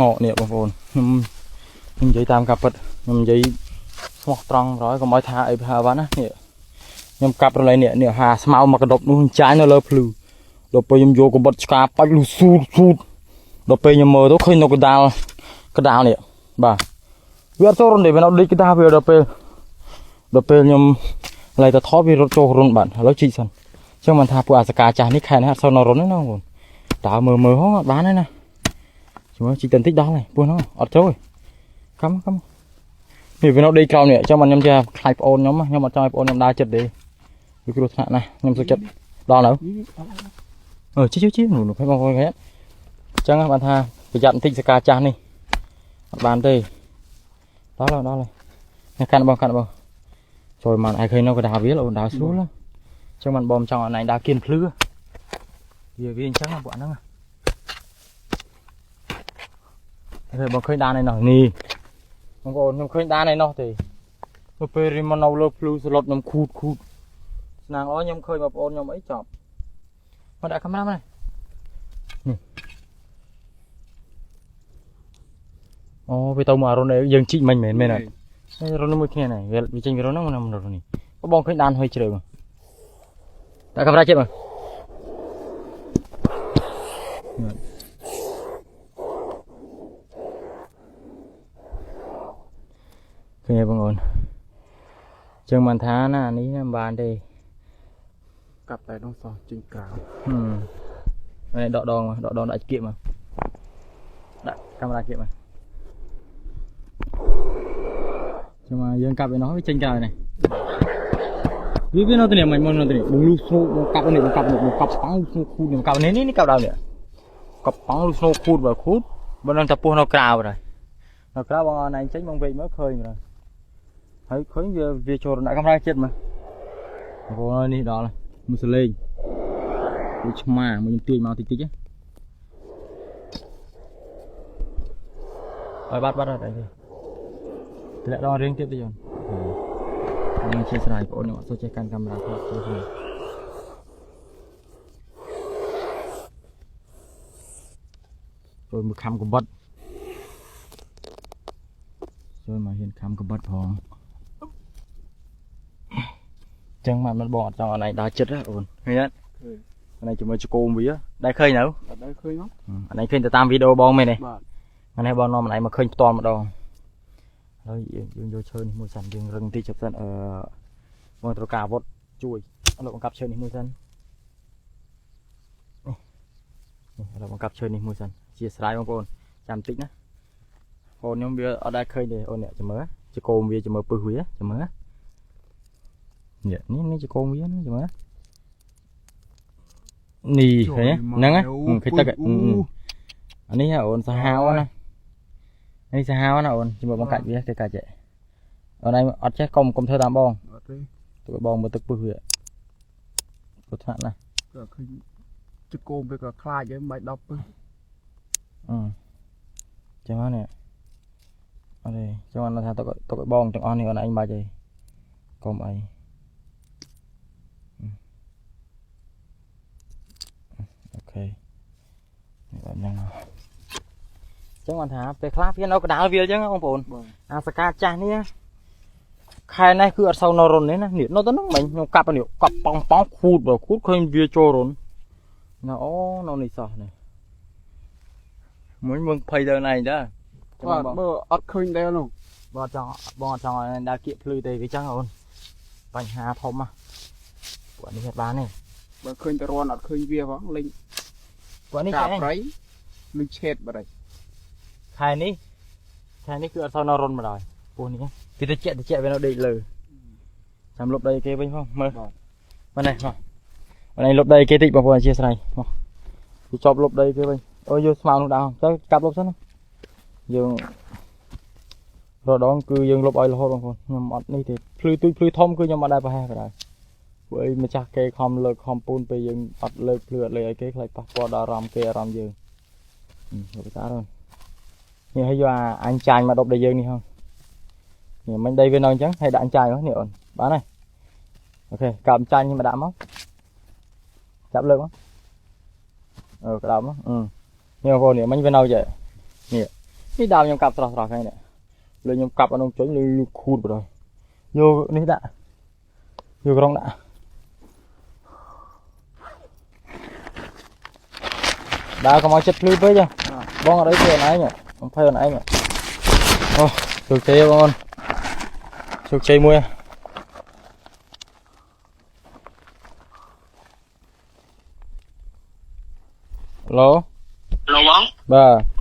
ngọ nèបងប្អូនខ្ញុំនិយាយតាមការពិតខ្ញុំនិយាយស្មោះត្រង់100កុំឲ្យថាអីថាបានណានេះខ្ញុំកាប់រលែងនេះហាស្មៅមកកដប់នោះចាញ់នៅលើភ្លឺដល់ពេលខ្ញុំយកកបិតឆ្កាបាច់លុះស៊ូដល់ពេលខ្ញុំមើលទៅឃើញនៅកដាលនេះបាទវាអត់ចូលរុនទេវានៅដេកកដាលវាដល់ពេលខ្ញុំឡៃទៅថតវារត់ចូលរុនបាទឥឡូវជីកសិនអញ្ចឹងមិនថាពួកអាសកាចាស់នេះខែនេះអត់សូវនៅរុនទេណាបងប្អូនតើមើលហងអត់បានទេណាជួយជីកតិចដល់ហើយពួកហ្នឹងអត់ចូលទេខំនេះវានៅដេកក្រោមនេះអញ្ចឹងខ្ញុំចេះខ្លាចប្អូនខ្ញុំអត់ចង់ឲ្យប្អូនខ្ញុំដើរចិត្តទេវាគ្រោះថ្នាក់ណាស់ខ្ញុំសុខចិត្តដល់នៅជីនោះបងប្អូនឃើញអញ្ចឹងបានថាប្រយ័ត្នបន្តិចសកាចាស់នេះអត់បានទេដល់ហើយនេះកាន់បងចូលមកឯងឃើញនៅកដាវាអូនដើរស្រួលអញ្ចឹងមិនបងចង់ឲ្យណៃដើរគៀនភ្លឺវាអញ្ចឹងពួកហ្នឹងហើយបងឃើញដានឯនោះនេះបងប្អូនខ្ញុំឃើញដានឯនោះទេទៅពេលរីមកនៅលើភ្លឺស្លុតខ្ញុំខូតស្នាងអខ្ញុំឃើញបងប្អូនខ្ញុំអីចប់មកដាក់កាមេរ៉ាមកនេះអូវាទៅមករុនយើងជីកមិញមែនអត់រុនមួយគ្នានេះវាចេញពីរុនហ្នឹងមករុននេះបងឃើញដានហើយជ្រៅដាក់កាមេរ៉ាចិត្តមកឃើញបងប្អូនចឹងបានថាណានេះមិនបានទេកាប់តែដងសោះចេញក្រៅនេះដកដងដាក់គៀបមកដាក់កាមេរ៉ាគៀបមកចឹងមកយើងកាប់ឯនោះវាចេញក្រៅនេះវានៅទីនេះមិននៅទីនេះបងលូស្នូបងកាប់នេះបងកាប់ប៉ង់ស្នូខូតបងកាប់នេះកាប់ដល់នេះកាប់ប៉ង់លូស្នូខូតបើខូតបើនឹងតែពោះនៅក្រៅហើយនៅក្រៅបងអនឯងចេញបងវិញមើលឃើញមើលហើយឃើញវាចូលដាក់កាមេរ៉ាចិត្តមកបងប្អូននេះដល់មួយសលេងវាឆ្មាមកខ្ញុំទាញមកតិចហើយបាត់អត់អីទេធ្លាក់ដល់រៀងទៀតទេយន់ខ្ញុំជាស្រ័យបងប្អូនខ្ញុំអត់សូវចេះកាន់កាមេរ៉ាថតចូលហ្នឹងចូលមកខំកបិតចូលមកហ៊ានខំកបិតផងចឹងមិនបងអត់ចង់ឲ្យណៃដើរចិត្តណាអូនឃើញអត់ណៃជាមួយជគមវាដែរឃើញនៅអត់ដែរឃើញមកអានេះឃើញទៅតាមវីដេអូបងមែនទេបាទអានេះបងនាំណៃមកឃើញផ្ទាល់ម្ដងហើយយើងយកឈើនេះមួយសិនយើងរឹងតិចចាប់សិនបងត្រូវការអាវុធជួយលោកបង្កាប់ឈើនេះមួយសិននេះលោកបង្កាប់ឈើនេះមួយសិនជាស្រ័យបងប្អូនចាំតិចណាបងខ្ញុំវាអត់ដែរឃើញទេអូនអ្នកចាំមើលជគមវាចាំមើលពឹសវាចាំមើលនេះជគមវាចាំមើលនេះឃើញហ្នឹងឃើញទឹកអានេះអូនសាហាវណានេះសាហាវណាអូនជាមួយបងកាច់វាគេកាច់អូនឯងអត់ចេះកុំធ្វើតាមបងអត់ទេទៅបងមើលទឹកពឹសវាគ្រោះថ្នាក់ណាស់ក៏ឃើញជគមវាក៏ខ្លាចហើយមិន10ពឹសចឹងហ្នឹងអត់ទេចឹងគាត់ថាទុកឲ្យបងទាំងអស់នេះអូនឯងបាច់ទេកុំអីអូខេនេះបាទហ្នឹងចឹងគាត់ថាពេលខ្លះវានៅកដាលវាចឹងបងប្អូនអាសកាចាស់នេះខែនេះគឺអត់សូវនៅរុនទេណានេះនៅទៅហ្នឹងមិញខ្ញុំកាប់នេះកាប់ប៉ង់ខូតឃើញវាចូលរុនណាអូនៅនេះសោះនេះមួយមើលភ័យទៅណៃតាបាទមើលអត់ឃើញដែរនោះបងអត់ចង់ឲ្យដើរគៀកភ្លឺទេវាចឹងអូនបញ្ហាធំណាពួកនេះបានទេបើឃើញតែរន់អត់ឃើញវាផងលេងពួកនេះកាប់ប្រៃលឹងឆេតបាត់ហើយខែនេះគឺអត់សូវនៅរុនមកដល់ពួកនេះវាតិចវានៅដេកលើចាំលុបដីគេវិញផងមើលមកនេះមកនេះលុបដីគេតិចបងប្អូនអធិស្ឋានមកវាជាប់លុបដីគេវិញអូយកស្មៅនោះដល់ទៅកាប់លុបសិនណាយើងរដងគឺយើងលុបឲ្យរហូតបងប្អូនខ្ញុំអត់នេះទេភ្លឺទូចភ្លឺធំគឺខ្ញុំអត់ដែរប្រហែលក៏ដែរព្រោះអីម្ចាស់គេខំលើកខំពូនពេលយើងអត់លើកភ្លឺអត់លើឲ្យគេខ្លាចប៉ះពាល់ដល់អារម្មណ៍គេអារម្មណ៍យើងលោកតាហ្នឹងនេះឲ្យយកអញចាញ់មកដប់ដីយើងនេះហងនេះមិញដីវានៅអញ្ចឹងហើយដាក់អញចាញ់នេះអូនបានហើយអូខេកាប់ចាញ់មកដាក់មកចាប់លើកមកក្តោបមកនេះបងប្អូននេះមិញវានៅចេះនេះ นี่ดาวยังกลับตลอดไงเนี่ยเลยยังกลับอันนั้นจนเลยคูดไปเลยโยนี่đãโยกรองđã đào có mọi chất lưu với chứ bong ở đấy chơi này nhỉ không phải ở này nhỉ ô được chơi con được chơi mua lố Lô bóng. bà